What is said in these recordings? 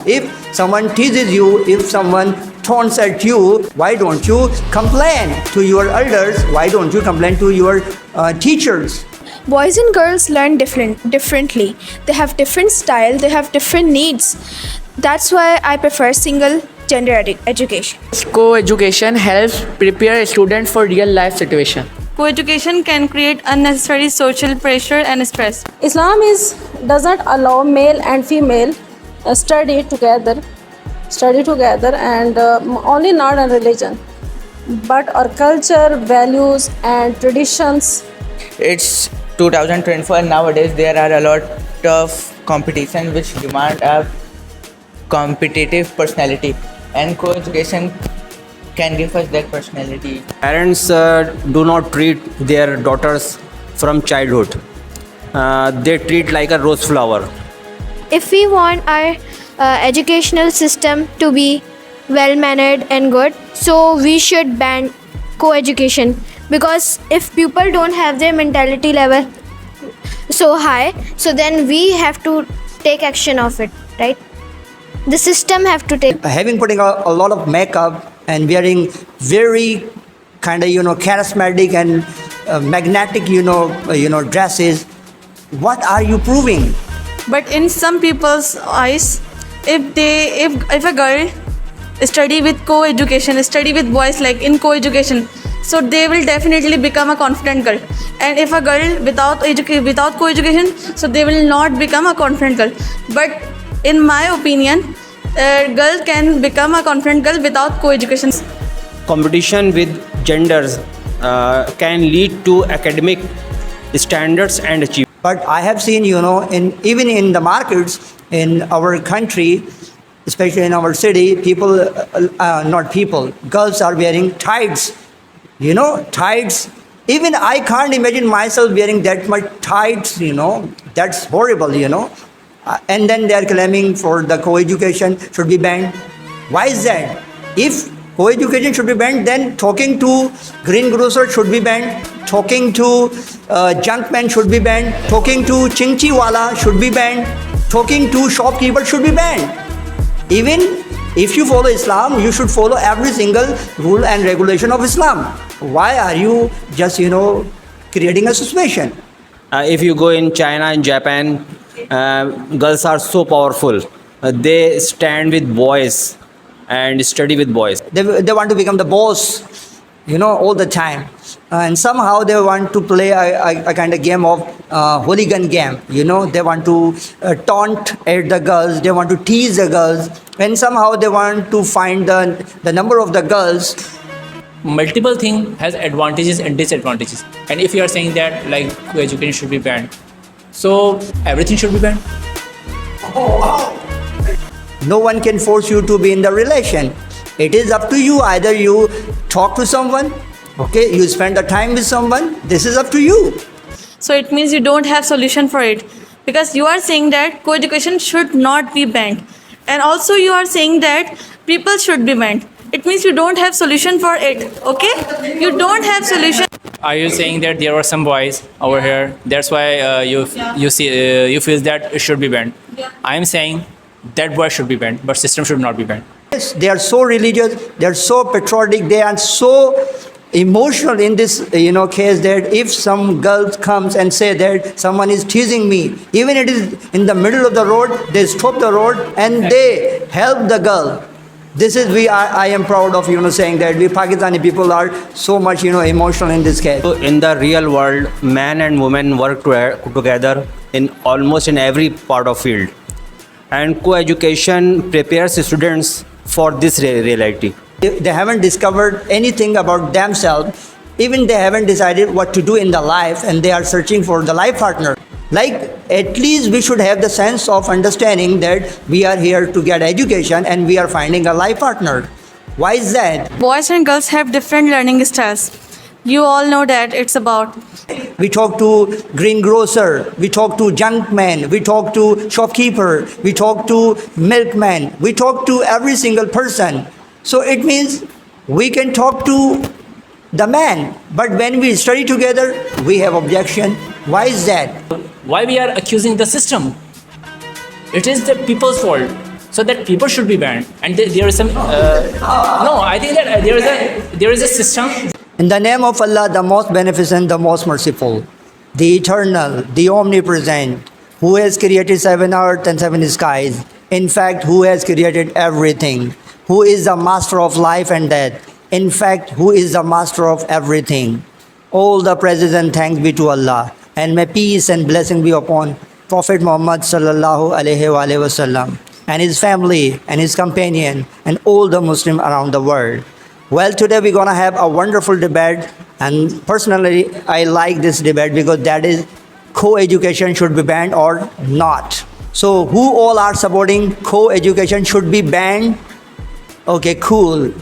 If someone teases you, if someone taunts at you, why don't you complain to your elders? Why don't you complain to your teachers? Boys and girls learn differently. They have different style, they have different needs. That's why I prefer single gender education. Co-education helps prepare a student for real life situation. Co-education can create unnecessary social pressure and stress. Islam does not allow male and female study together, and only not on religion, but our culture, values, and traditions. It's 2024. Nowadays there are a lot of competition which demand a competitive personality, and co-education can give us that personality. Parents do not treat their daughters from childhood. They treat like a rose flower. If we want our educational system to be well mannered and good, so we should ban co-education, because if people don't have their mentality level so high, so then we have to take action of it, right? The system have to take. Having putting a lot of makeup and wearing very kind of charismatic and magnetic dresses, what are you proving? But in some people's eyes, if a girl study with co-education, study with boys like in co-education, so they will definitely become a confident girl. And if a girl without co-education, so they will not become a confident girl. But in my opinion, a girl can become a confident girl without co-education. Competition with genders can lead to academic standards and achievement. But I have seen, even in the markets in our country, especially in our city, girls are wearing tights. Tights. Even I can't imagine myself wearing that much tights, That's horrible, And then they are claiming for the co-education should be banned. Why is that? If co-education should be banned, then talking to greengrocer should be banned, talking to junkman should be banned, talking to chinchi-wala should be banned, talking to shopkeeper should be banned. Even if you follow Islam, you should follow every single rule and regulation of Islam. Why are you just, creating a suspicion? If you go in China and Japan, girls are so powerful. They stand with boys and study with boys. They want to become the boss, all the time. And somehow they want to play a kind of game of hooligan game. They want to taunt at the girls. They want to tease the girls. And somehow they want to find the number of the girls. Multiple thing has advantages and disadvantages. And if you are saying that like education should be banned, so everything should be banned. No one can force you to be in the relation. It is up to you. Either you talk to someone, okay, you spend the time with someone. This is up to you. So it means you don't have solution for it, because you are saying that co-education should not be banned, and also you are saying that people should be banned. It means you don't have solution for it, okay? You don't have solution. Are you saying that there are some boys over here? That's why you feel that it should be banned. I am saying that boy should be banned, but system should not be banned. Yes, they are so religious. They are so patriotic. They are so emotional in this case that if some girl comes and say that someone is teasing me, even it is in the middle of the road, they stop the road and they help the girl. This is I am proud of saying that we Pakistani people are so much emotional in this case. So in the real world, man and woman work together in almost in every part of field, and co-education prepares students for this reality. They haven't discovered anything about themselves. Even they haven't decided what to do in the life, and they are searching for the life partner. Like, at least we should have the sense of understanding that we are here to get education and we are finding a life partner. Why is that? Boys and girls have different learning styles. You all know that it's about. We talk to greengrocer, we talk to junkman, we talk to shopkeeper, we talk to milkman, we talk to every single person. So it means we can talk to the man, but when we study together, we have objection. Why is that? Why we are accusing the system? It is the people's fault. So so that people should be banned. And there is some no, I think that there is a system. In the name of Allah, the most beneficent, the most merciful, the eternal, the omnipresent, who has created 7 earth and 7 skies, in fact, who has created everything, who is the master of life and death, in fact, who is the master of everything. All the praises and thanks be to Allah, and may peace and blessing be upon Prophet Muhammad sallallahu alaihi wasallam and his family and his companion and all the Muslims around the world. Well, today we're gonna have a wonderful debate, and personally, I like this debate because that is co-education should be banned or not. So, who all are supporting co-education should be banned? Okay, cool.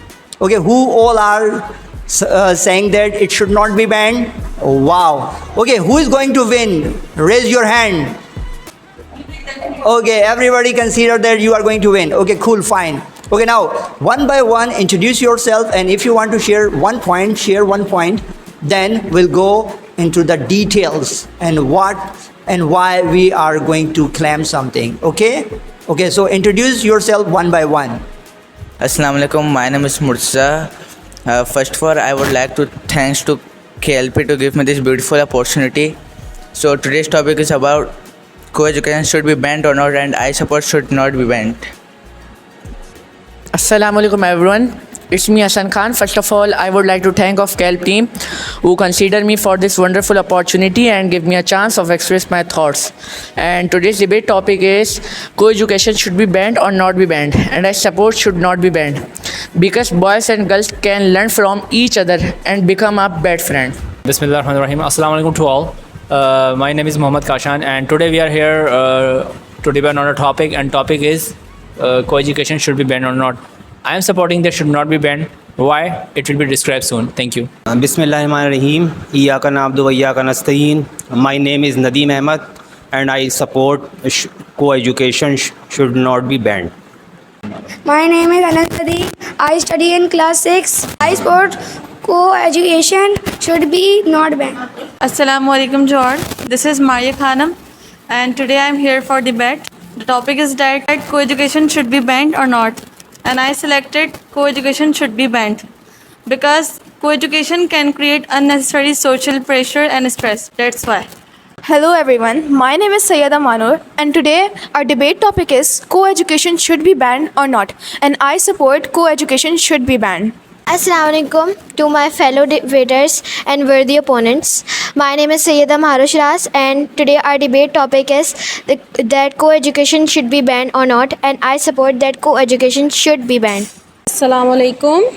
Okay, who all are saying that it should not be banned? Oh, wow. Okay, who is going to win? Raise your hand. Okay, everybody consider that you are going to win. Okay, cool, fine. Okay, now, one by one, introduce yourself, and if you want to share one point, share one point. Then we'll go into the details and what and why we are going to claim something. Okay? Okay, so introduce yourself one by one. Assalamu alaikum. My name is Murtaza. First of all, I would like to thanks to KLP to give me this beautiful opportunity. So today's topic is about co-education should be banned or not, and I support should not be banned. Assalamu alaikum everyone. It's me Hassan Khan. First of all, I would like to thank of KELP team who consider me for this wonderful opportunity and give me a chance of express my thoughts. And today's debate topic is co-education should be banned or not be banned, and I support should not be banned because boys and girls can learn from each other and become a best friend. Bismillah ar-Rahman ar-Rahim. Assalamu alaikum to all. My name is Mohammad Kashan, and today we are here to debate on a topic, and topic is co-education should be banned or not. I am supporting that should not be banned. Why? It will be described soon. Thank you. Bismillahirrahmanirrahim. Iyaka na'budu wa iyaka nasta'een. My name is Nadeem Ahmed, and I support co-education should not be banned. My name is Anand. I study in class 6. I support co-education should be not banned. Assalamu alaikum to all. This is Maria Khanam, and today I am here for debate. The topic is that co-education should be banned or not. And I selected co-education should be banned because co-education can create unnecessary social pressure and stress. That's why. Hello everyone, my name is Sayyada Manur, and today our debate topic is co-education should be banned or not, and I support co-education should be banned. Assalamu alaikum to my fellow debaters and worthy opponents. My name is Sayyida Maharashras, and today our debate topic is that co-education should be banned or not, and I support that co-education should be banned. Assalamu alaikum.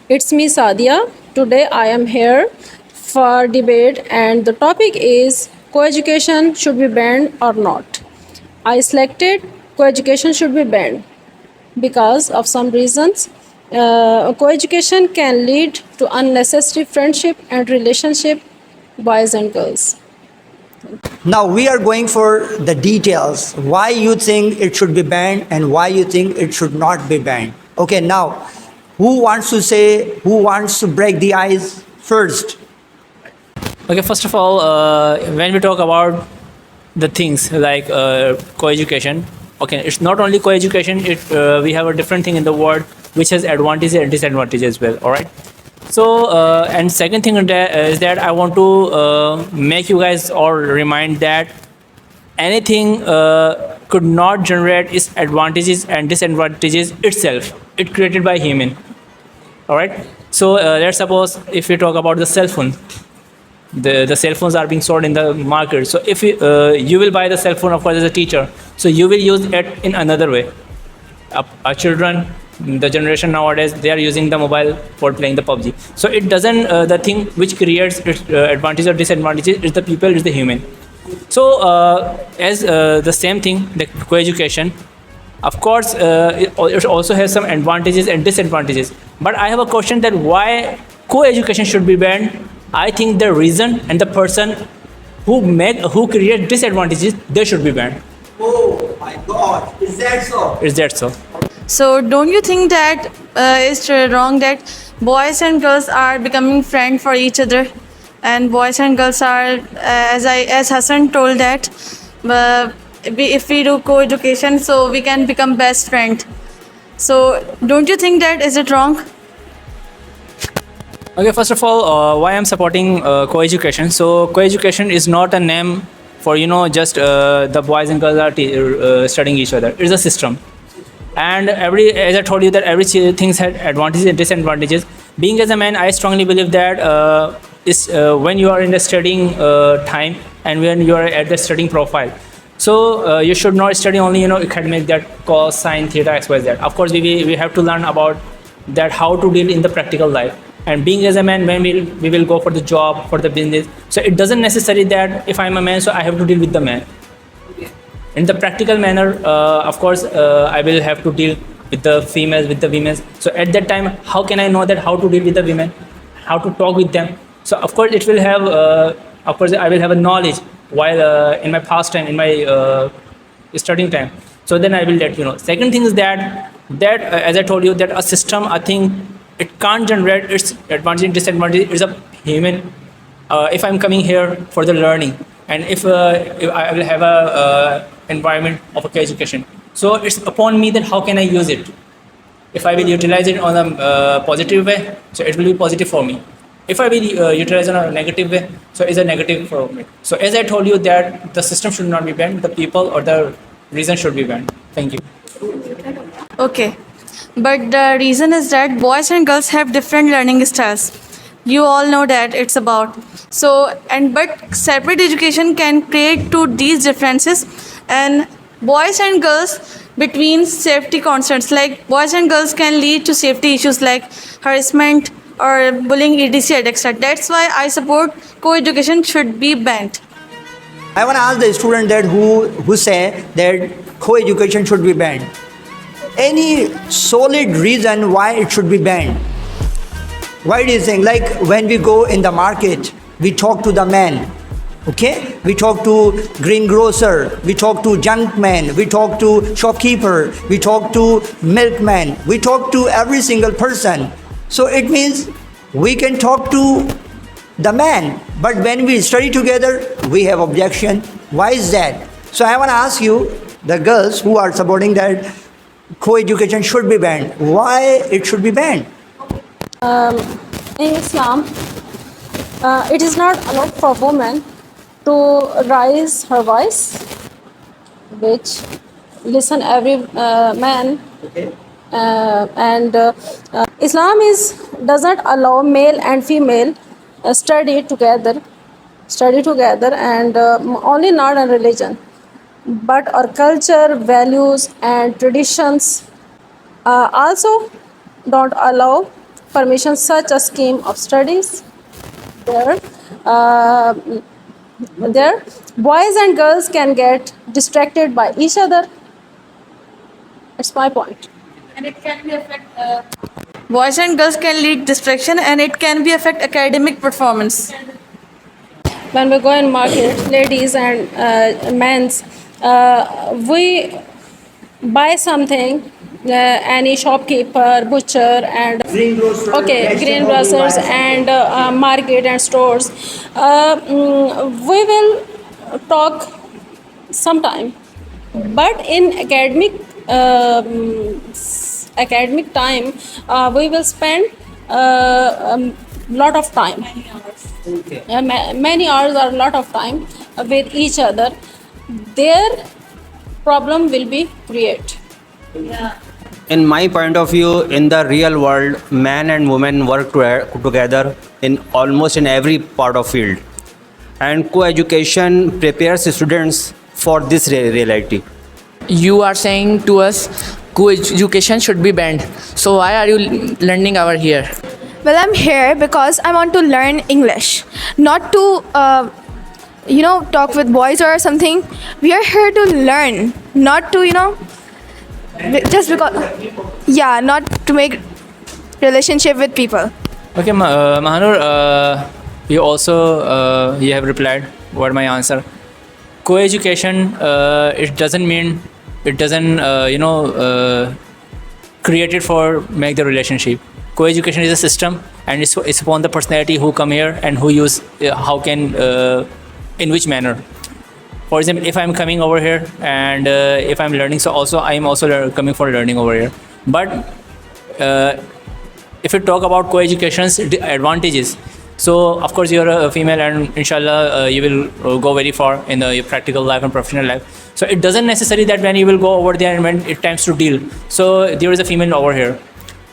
It's me Sadia. Today I am here for debate, and the topic is co-education should be banned or not. I selected co-education should be banned because of some reasons. Co-education can lead to unnecessary friendship and relationship, boys and girls. Now we are going for the details. Why you think it should be banned and why you think it should not be banned. Okay, now who wants to break the ice first? Okay, first of all, when we talk about the things like co-education, okay, it's not only co-education, we have a different thing in the world which has advantages and disadvantages as well, all right? So, and second thing is that I want to make you guys all remind that anything could not generate its advantages and disadvantages itself. It's created by human, all right? So, let's suppose if we talk about the cell phone, the cell phones are being sold in the market. So if you will buy the cell phone, of course, as a teacher, so you will use it in another way. Our children, the generation nowadays, they are using the mobile for playing the PUBG. So it doesn't, the thing which creates advantages or disadvantages is the people, is the human. So as the same thing, the co-education, of course, it also has some advantages and disadvantages. But I have a question that why co-education should be banned. I think the reason and the person who create disadvantages, they should be banned. Oh my God, is that so? Is that so? So don't you think that it's wrong that boys and girls are becoming friends for each other, and boys and girls are, as Hassan told that if we do co-education, so we can become best friend. So don't you think that is it wrong? Okay, first of all, why I'm supporting co-education. So co-education is not a name for just the boys and girls are studying each other. It's a system, and as I told you that every thing has advantages and disadvantages. Being as a man, I strongly believe that when you are in the studying time and when you are at the studying profile. So you should not study only academic, that cos, sine, theta, x, y, z. Of course, we have to learn about that how to deal in the practical life. And being as a man, when we will go for the job, for the business. So it doesn't necessarily that if I'm a man, so I have to deal with the man. In the practical manner, of course, I will have to deal with the females, with the women. So at that time, how can I know that how to deal with the women, how to talk with them? So of course, it will have. Of course, I will have a knowledge while in my past time, in my studying time. So then I will let you know. Second thing is that as I told you, that a system, I think it can't generate its advantage and disadvantage. It's a human. If I'm coming here for the learning, and if I will have a environment of education, so it's upon me that how can I use it. If I will utilize it on a positive way, so it will be positive for me. If I will utilize it on a negative way, so it's a negative for me. So as I told you that the system should not be banned, the people or the reason should be banned. Thank you. Okay. But the reason is that boys and girls have different learning styles. You all know that it's about. But separate education can create to these differences, and boys and girls between safety concerns, like boys and girls can lead to safety issues like harassment or bullying, etc. etc. That's why I support co-education should be banned. I want to ask the student that who say that co-education should be banned. Any solid reason why it should be banned? Why do you think? Like when we go in the market, we talk to the man, okay? We talk to greengrocer, we talk to junk man, we talk to shopkeeper, we talk to milkman, we talk to every single person. So it means we can talk to the man, but when we study together, we have objection. Why is that? So I want to ask you, the girls who are supporting that co-education should be banned. Why it should be banned? In Islam, it is not allowed for women to raise her voice, which listen every man. Okay. Islam does not allow male and female study together, and only not on religion, but our culture, values, and traditions also don't allow permission such a scheme of studies. There, boys and girls can get distracted by each other. That's my point. And it can be boys and girls can lead distraction, and it can be affect academic performance. When we go in market, ladies and men's, we buy something, any shopkeeper, butcher, and greengrocers and market and stores. We will talk sometime, but in academic time, we will spend lot of time. Many hours or lot of time with each other. Their problem will be created. In my point of view, in the real world, man and woman work together in almost in every part of field, and co-education prepares students for this reality. You are saying to us co-education should be banned. So why are you learning over here? Well, I'm here because I want to learn English, not to, talk with boys or something. We are here to learn, not to, just because, not to make relationship with people. Okay, Mahanur, you also you have replied what my answer. Co-education, it doesn't mean it doesn't created for make the relationship. Co-education is a system, and it's upon the personality who come here and who use how can in which manner. For example, if I'm coming over here and if I'm learning, so also I'm also coming for learning over here. But if you talk about co-education's advantages, so of course you're a female and inshallah you will go very far in your practical life and professional life. So it doesn't necessarily that when you will go over there and when it times to deal. So there is a female over here.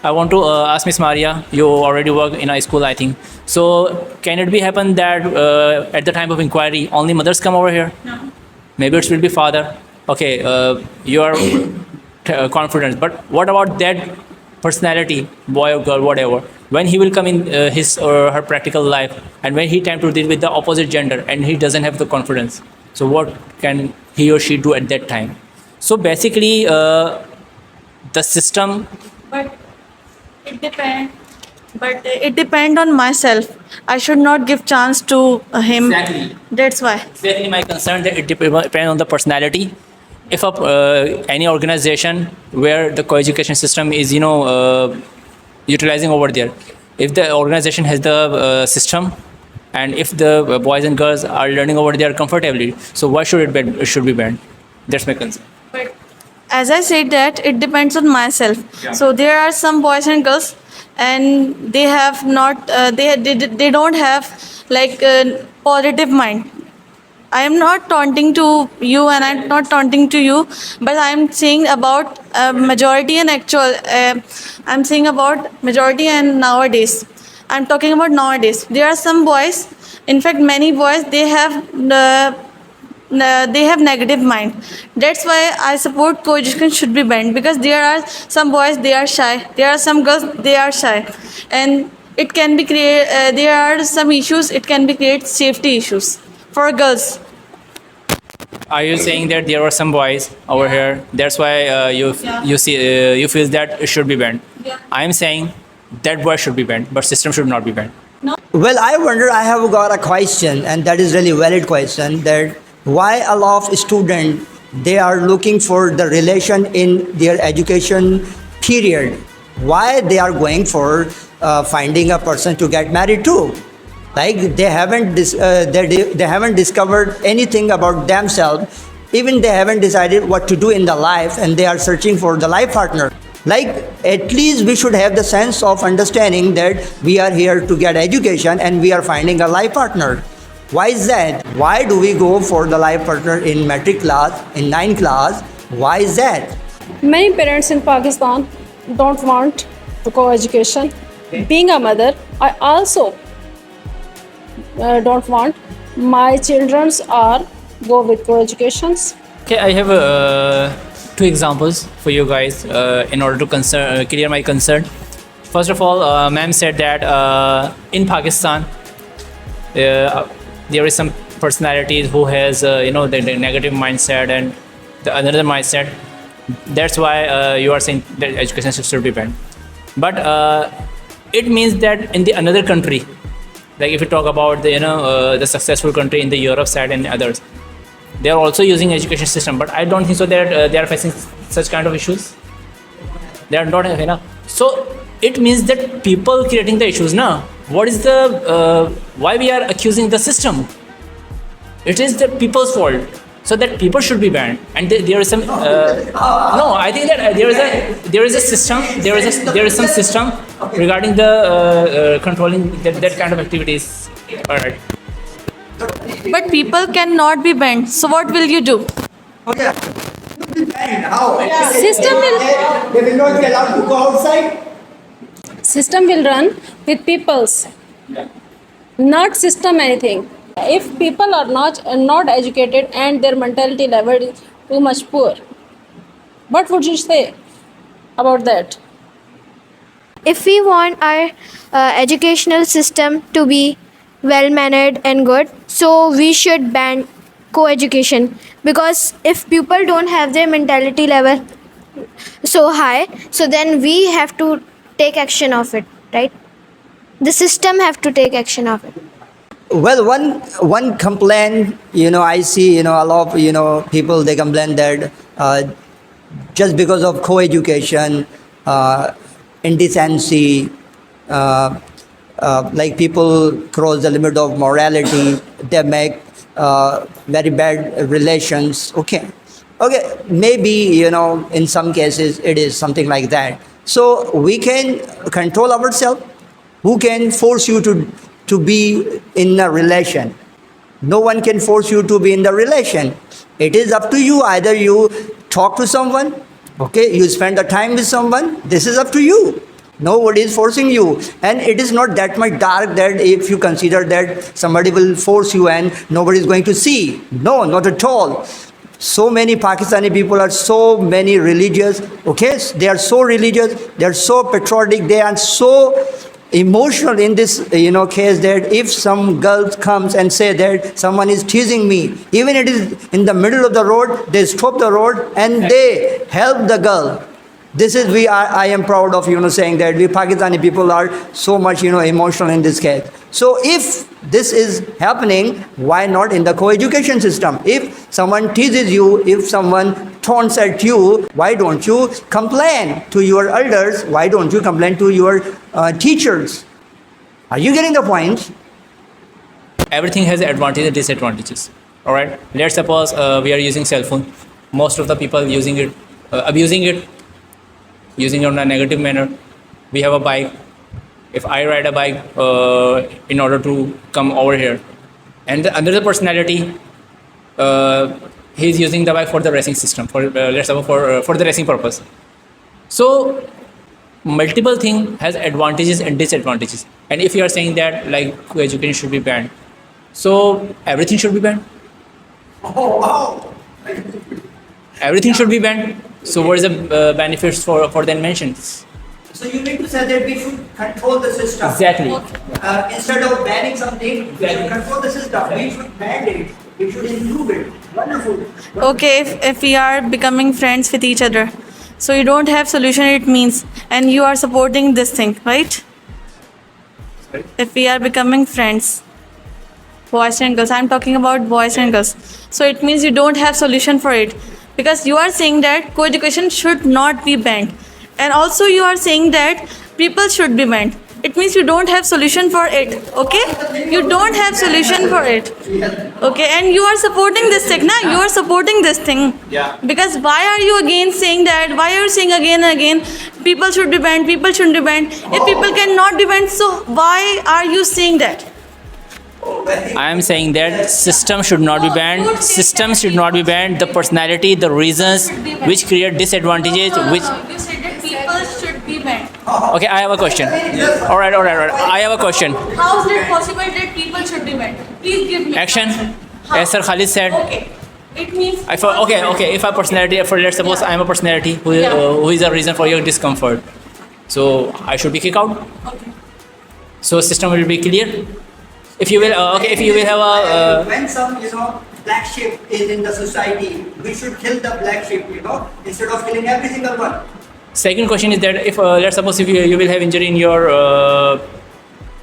I want to ask Miss Maria, you already work in a school, I think. So can it be happen that at the time of inquiry, only mothers come over here? No. Maybe it will be father. Okay, you are confident. But what about that personality, boy or girl, whatever? When he will come in his or her practical life, and when he time to deal with the opposite gender, and he doesn't have the confidence. So what can he or she do at that time? So basically, the system. But it depends. But it depends on myself. I should not give chance to him. Exactly. That's why. Exactly my concern that it depends on the personality. If any organization where the co-education system is, utilizing over there, if the organization has the system, and if the boys and girls are learning over there comfortably, so why should it should be banned? That's my concern. But as I said that it depends on myself. Yeah. So there are some boys and girls, and they have not. They don't have like a positive mind. I am not taunting to you, and I'm not taunting to you, but I'm saying about majority and actual. I'm saying about majority and nowadays. I'm talking about nowadays. There are some boys. In fact, many boys they have negative mind. That's why I support co-education should be banned, because there are some boys they are shy. There are some girls they are shy, and it can be create. There are some issues. It can be create safety issues for girls. Are you saying that there are some boys over here? That's why you feel that it should be banned. Yeah. I am saying that boy should be banned, but system should not be banned. Well, I wonder, I have got a question, and that is really valid question, that why a lot of students, they are looking for the relation in their education period. Why they are going for finding a person to get married to? Like they haven't discovered anything about themselves. Even they haven't decided what to do in the life, and they are searching for the life partner. Like at least we should have the sense of understanding that we are here to get education and we are finding a life partner. Why is that? Why do we go for the life partner in matric class, in 9th class? Why is that? Many parents in Pakistan don't want to co-education. Being a mother, I also don't want my children's are go with co-educations. Okay, I have two examples for you guys in order to clear my concern. First of all, ma'am said that in Pakistan, there is some personalities who has the negative mindset and the another mindset. That's why you are saying that education should be banned. But it means that in the another country, like if you talk about the successful country in the Europe side and others, they are also using education system. But I don't think so that they are facing such kind of issues. They are not So it means that people creating the issues now. What is the why we are accusing the system? It is the people's fault. So that people should be banned, and there is some. No, I think that there is a system. There is some system regarding the controlling that kind of activities. All right. But people cannot be banned. So what will you do? Okay. How? System will They will not be allowed to go outside. system will run with people's, not system anything. If people are not educated and their mentality level is too much poor, what would you say about that? If we want our educational system to be well mannered and good, so we should ban co-education, because if people don't have their mentality level so high, so then we have to take action of it, right? The system have to take action of it. Well, one complaint, I see, a lot of, people, they complain that just because of co-education, indecency, like people cross the limit of morality, they make very bad relations. Okay, maybe, you know, in some cases it is something like that. So we can control ourselves. Who can force you to be in a relation? No one can force you to be in the relation. It is up to you. Either you talk to someone, okay, you spend the time with someone. This is up to you. Nobody is forcing you. And it is not that much dark that if you consider that somebody will force you and nobody is going to see. No, not at all. So many Pakistani people are so many religious, okay? They are so religious, they are so patriotic, they are so emotional in this, you know, case that if some girl comes and say that someone is teasing me, even it is in the middle of the road, they stop the road and they help the girl. This is I am proud of, you know, saying that we Pakistani people are so much, you know, emotional in this case. So if this is happening, why not in the co-education system? If someone teases you, if someone taunts at you, why don't you complain to your elders? Why don't you complain to your teachers? Are you getting the point? Everything has advantages and disadvantages. All right. Let's suppose we are using cell phone. Most of the people using it, abusing it, using it in a negative manner. We have a bike. If I ride a bike in order to come over here, and another personality, he's using the bike for the racing system, for let's say for the racing purpose. So multiple thing has advantages and disadvantages. And if you are saying that like education should be banned, so everything should be banned. Oh, wow. Everything should be banned. So what is the benefits for the inventions? So you mean to say that we should control the system? Exactly. Instead of banning something, we should control the system. We should ban it. We should improve it. Wonderful. Okay, if we are becoming friends with each other, so you don't have solution, it means, and you are supporting this thing, right? If we are becoming friends, boys and girls, I'm talking about boys and girls, so it means you don't have solution for it, because you are saying that co-education should not be banned, and also you are saying that people should be banned. It means you don't have solution for it. Okay, you don't have solution for it. Okay, and you are supporting this thing. Now you are supporting this thing. Yeah. Because why are you again saying that? Why are you saying again and again people should be banned, people shouldn't be banned? If people cannot be banned, so why are you saying that? I am saying that system should not be banned. System should not be banned. The personality, the reasons which create disadvantages, which. You said that people should be banned. Okay, I have a question. All right. I have a question. How is it possible that people should be banned? Please give me. Action. How? As Sir Khalid said. Okay. It means. Okay. If a personality, for let's suppose I am a personality who is a reason for your discomfort, so I should be kicked out. Okay. So system will be clear. If you will, if you will have a. When some, black sheep is in the society, we should kill the black sheep, instead of killing every single one. Second question is that if let's suppose if you will have injury in your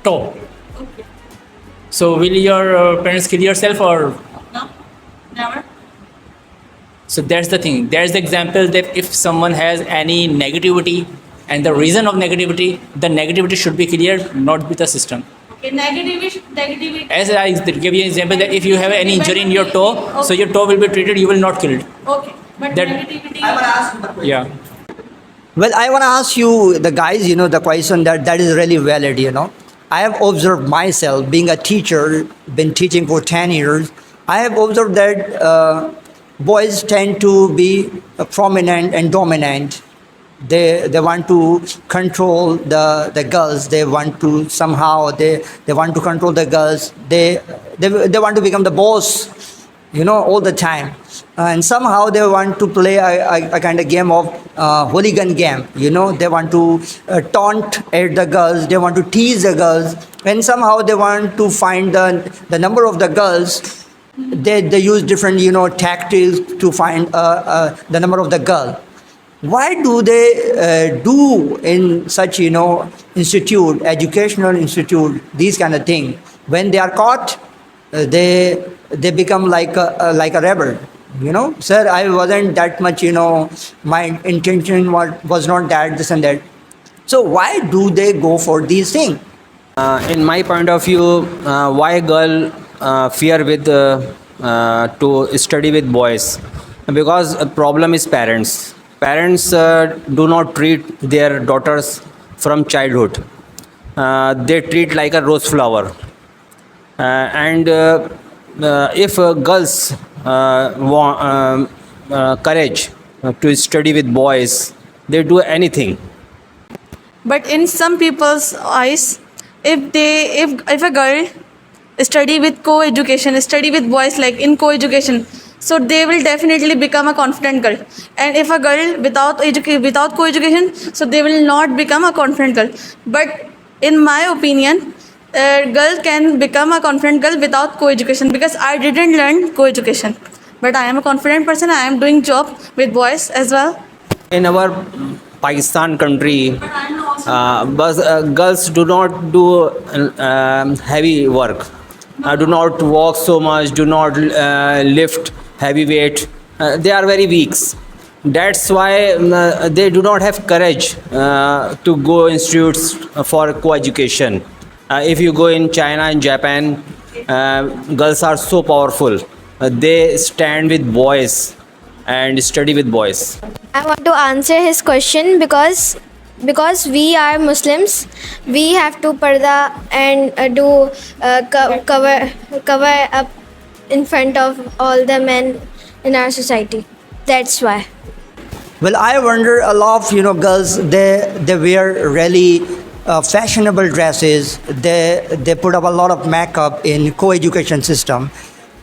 toe, Okay. so will your parents kill yourself or? No. Never. So that's the thing. There's the example that if someone has any negativity and the reason of negativity, the negativity should be cleared, not with the system. Okay. Negativity. As I gave you an example that if you have any injury in your toe, so your toe will be treated, you will not kill it. Okay. But That- negativity. I want to ask you the question. Yeah. Well, I want to ask you, the guys, the question that is really valid, I have observed myself, being a teacher, been teaching for 10 years, I have observed that boys tend to be prominent and dominant. They want to control the girls. They want to somehow, they want to control the girls. They want to become the boss, all the time. And somehow they want to play a kind of game of hooligan game. They want to taunt at the girls. They want to tease the girls. And somehow they want to find the number of the girls. They use different, tactics to find the number of the girl. Why do they do in such, institute, educational institute, these kind of thing? When they are caught, they become like a rebel. Sir, I wasn't that much, my intention was not that, this and that. So why do they go for these things? In my point of view, why girl fear with to study with boys, because a problem is parents. Parents do not treat their daughters from childhood. They treat like a rose flower. And if girls want courage to study with boys, they do anything. But in some people's eyes, if a girl study with co-education, study with boys like in co-education, so they will definitely become a confident girl. And if a girl without co-education, so they will not become a confident girl. But in my opinion, a girl can become a confident girl without co-education, because I didn't learn co-education. But I am a confident person. I am doing job with boys as well. In our Pakistan country, girls do not do heavy work, do not walk so much, do not lift heavy weight. They are very weak. That's why they do not have courage to go institutes for co-education. If you go in China and Japan, girls are so powerful. They stand with boys and study with boys. I want to answer his question because we are Muslims, we have to parda and cover up in front of all the men in our society. That's why. Well, I wonder a lot of girls, they wear really fashionable dresses. They put up a lot of makeup in co-education system,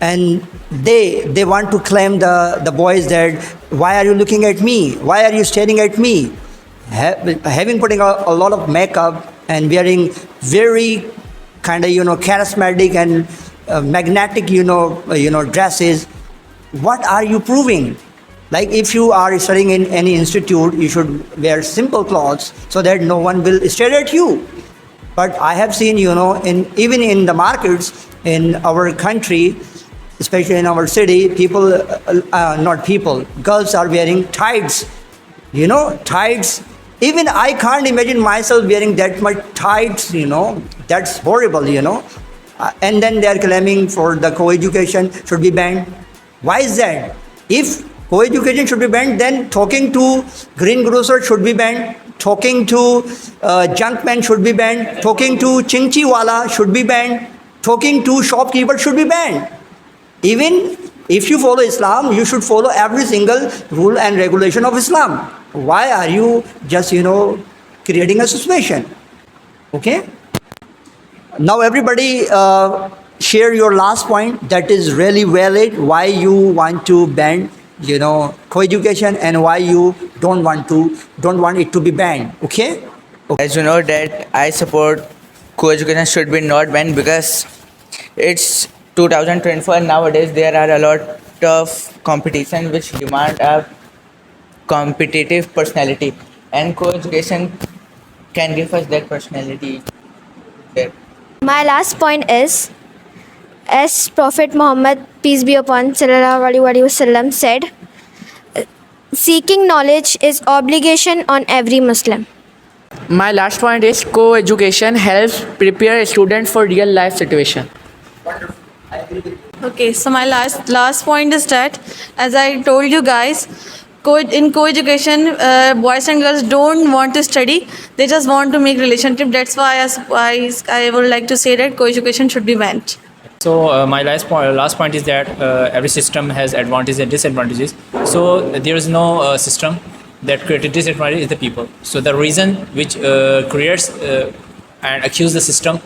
and they want to claim the boys that, why are you looking at me? Why are you staring at me? Having putting a lot of makeup and wearing very kind of charismatic and magnetic dresses, what are you proving? Like, if you are studying in any institute, you should wear simple clothes so that no one will stare at you. But I have seen, even in the markets in our country, especially in our city, girls are wearing tights. Tights. Even I can't imagine myself wearing that much tights, That's horrible, And then they are claiming for the co-education should be banned. Why is that? If co-education should be banned, then talking to greengrocer should be banned, talking to junkman should be banned, talking to chingchi wala should be banned, talking to shopkeeper should be banned. Even if you follow Islam, you should follow every single rule and regulation of Islam. Why are you just, creating a suspicion? Okay? Now everybody share your last point that is really valid, why you want to ban co-education and why you don't want it to be banned. Okay? As you know that I support co-education should be not banned, because it's 2024 nowadays. There are a lot of competition which demand a competitive personality, and co-education can give us that personality there. My last point is, as Prophet Muhammad, peace be upon sallallahu alaihi wasallam, said, seeking knowledge is obligation on every Muslim. My last point is co-education helps prepare a student for real life situation. Okay, so my last point is that, as I told you guys, in co-education, boys and girls don't want to study; they just want to make relationship. That's why I would like to say that co-education should be banned. So my last point is that every system has advantages and disadvantages. So there is no system that created disadvantage is the people. So the reason which creates and accuse the system,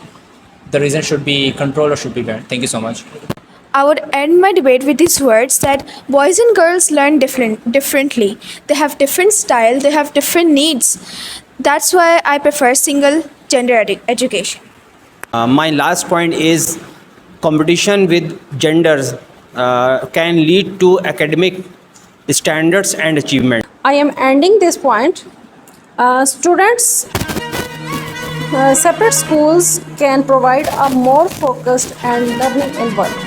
the reason should be controlled or should be banned. Thank you so much. I would end my debate with these words that boys and girls learn differently. They have different style, they have different needs. That's why I prefer single gender education. My last point is competition with genders can lead to academic standards and achievement. I am ending this point. Students, separate schools can provide a more focused and learning environment.